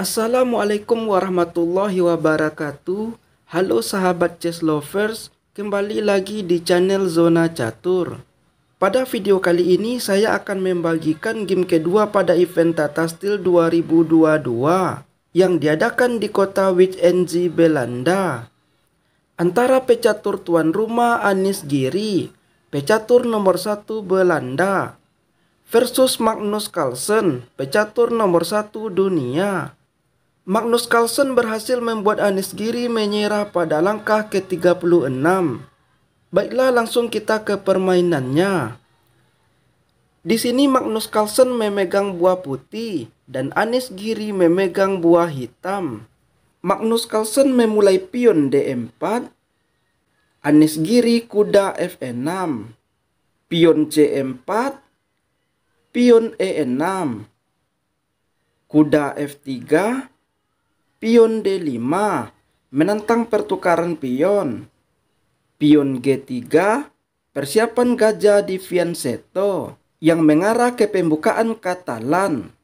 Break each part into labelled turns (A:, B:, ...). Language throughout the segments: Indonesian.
A: Assalamualaikum warahmatullahi wabarakatuh. Halo sahabat chess lovers, kembali lagi di channel Zona Catur. Pada video kali ini saya akan membagikan game kedua pada event Tata Steel 2022 yang diadakan di kota Wijk, Belanda. Antara pecatur tuan rumah Anies Giri, pecatur nomor 1 Belanda, versus Magnus Carlsen, pecatur nomor 1 dunia. Magnus Carlsen berhasil membuat Anies Giri menyerah pada langkah ke-36. Baiklah, langsung kita ke permainannya. Di sini Magnus Carlsen memegang buah putih dan Anies Giri memegang buah hitam. Magnus Carlsen memulai pion D4, Anies Giri kuda F6, pion C4, pion E6, kuda F3, pion D5, menantang pertukaran pion. Pion G3, persiapan gajah di fianchetto yang mengarah ke pembukaan Katalan.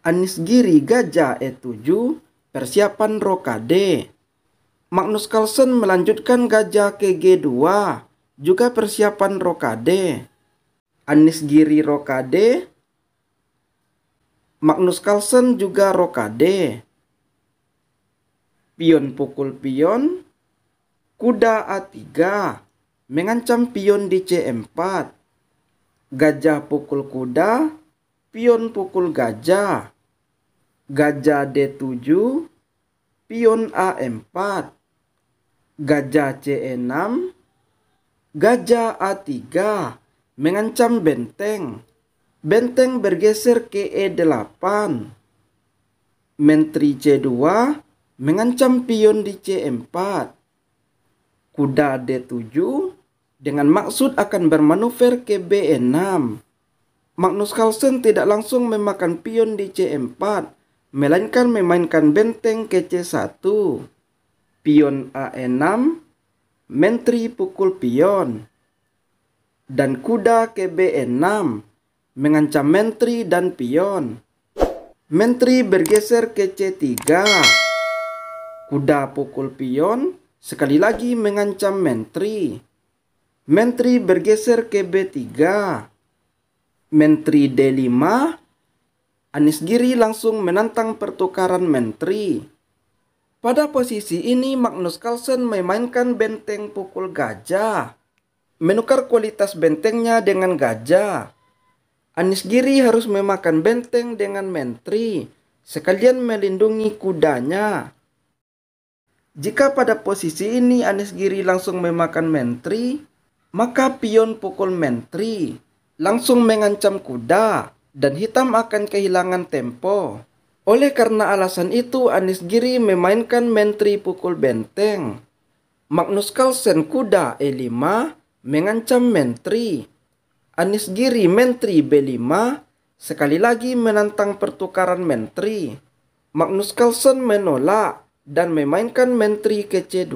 A: Anies Giri gajah E7, persiapan rokade. Magnus Carlsen melanjutkan gajah ke G2, juga persiapan rokade. Anies Giri rokade, Magnus Carlsen juga rokade. Pion pukul pion, kuda A3, mengancam pion di C4. Gajah pukul kuda, pion pukul gajah. Gajah D7, pion A4. Gajah C6, gajah A3, mengancam benteng. Benteng bergeser ke E8. Menteri C2, mengancam pion di C4. Kuda D7 dengan maksud akan bermanuver ke B6. Magnus Carlsen tidak langsung memakan pion di C4, melainkan memainkan benteng ke C1. Pion A6, menteri pukul pion. Dan kuda ke B6, mengancam menteri dan pion. Menteri bergeser ke C3. Kuda pukul pion, sekali lagi mengancam menteri. Menteri bergeser ke B3. Menteri D5, Anies Giri langsung menantang pertukaran menteri. Pada posisi ini Magnus Carlsen memainkan benteng pukul gajah, menukar kualitas bentengnya dengan gajah. Anies Giri harus memakan benteng dengan menteri, sekalian melindungi kudanya. Jika pada posisi ini Anies Giri langsung memakan menteri, maka pion pukul menteri langsung mengancam kuda dan hitam akan kehilangan tempo. Oleh karena alasan itu Anies Giri memainkan menteri pukul benteng. Magnus Carlsen kuda E5 mengancam menteri. Anies Giri menteri B5 sekali lagi menantang pertukaran menteri. Magnus Carlsen menolak dan memainkan menteri ke C2.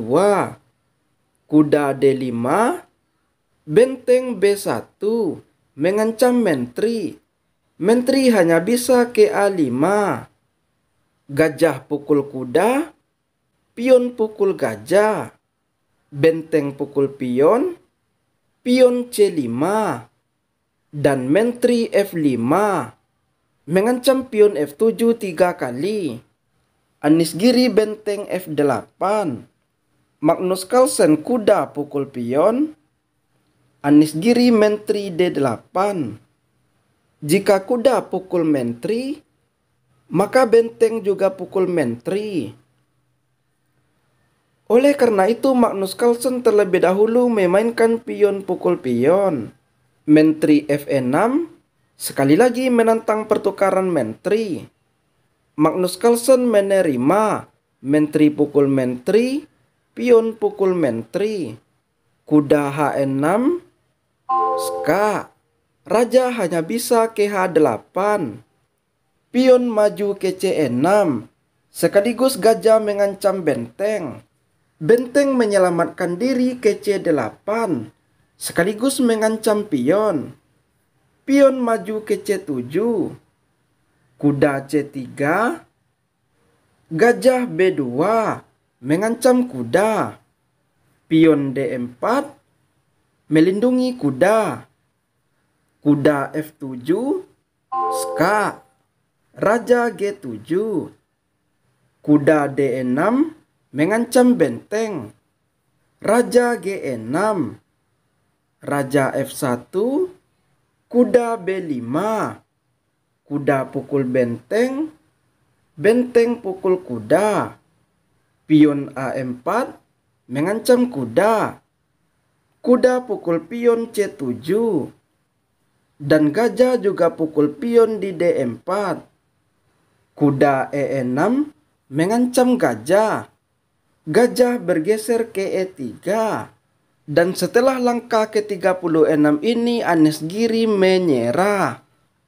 A: Kuda D5, benteng B1 mengancam menteri. Menteri hanya bisa ke A5. Gajah pukul kuda, pion pukul gajah. Benteng pukul pion, pion C5. Dan menteri F5 mengancam pion F7 3 kali. Anies Giri benteng F8. Magnus Carlsen kuda pukul pion. Anies Giri menteri D8. Jika kuda pukul menteri, maka benteng juga pukul menteri. Oleh karena itu Magnus Carlsen terlebih dahulu memainkan pion pukul pion. Menteri F6, sekali lagi menantang pertukaran menteri. Magnus Carlsen menerima menteri pukul menteri, pion pukul menteri. Kuda H6, ska. Raja hanya bisa ke H8. Pion maju ke C6, sekaligus gajah mengancam benteng. Benteng menyelamatkan diri ke C8, sekaligus mengancam pion. Pion maju ke C7. Kuda C3, Gajah B2 mengancam kuda. Pion D4 melindungi kuda. Kuda F7 skak. Raja G7. Kuda D6 mengancam benteng. Raja G6. Raja F1. Kuda B5. Kuda pukul benteng. Benteng pukul kuda. Pion A4 mengancam kuda. Kuda pukul pion C7. Dan gajah juga pukul pion di D4. Kuda E6 mengancam gajah. Gajah bergeser ke E3. Dan setelah langkah ke-36 ini Anies Giri menyerah.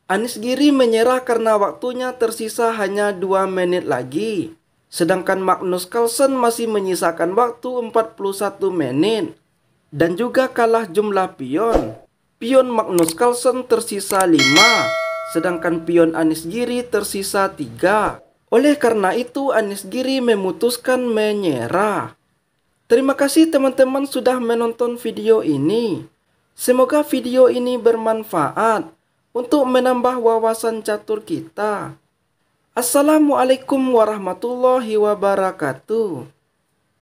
A: Anies Giri menyerah karena waktunya tersisa hanya 2 menit lagi. Sedangkan Magnus Carlsen masih menyisakan waktu 41 menit. Dan juga kalah jumlah pion. Pion Magnus Carlsen tersisa 5. Sedangkan pion Anies Giri tersisa 3. Oleh karena itu Anies Giri memutuskan menyerah. Terima kasih teman-teman sudah menonton video ini. Semoga video ini bermanfaat untuk menambah wawasan catur kita. Assalamualaikum warahmatullahi wabarakatuh.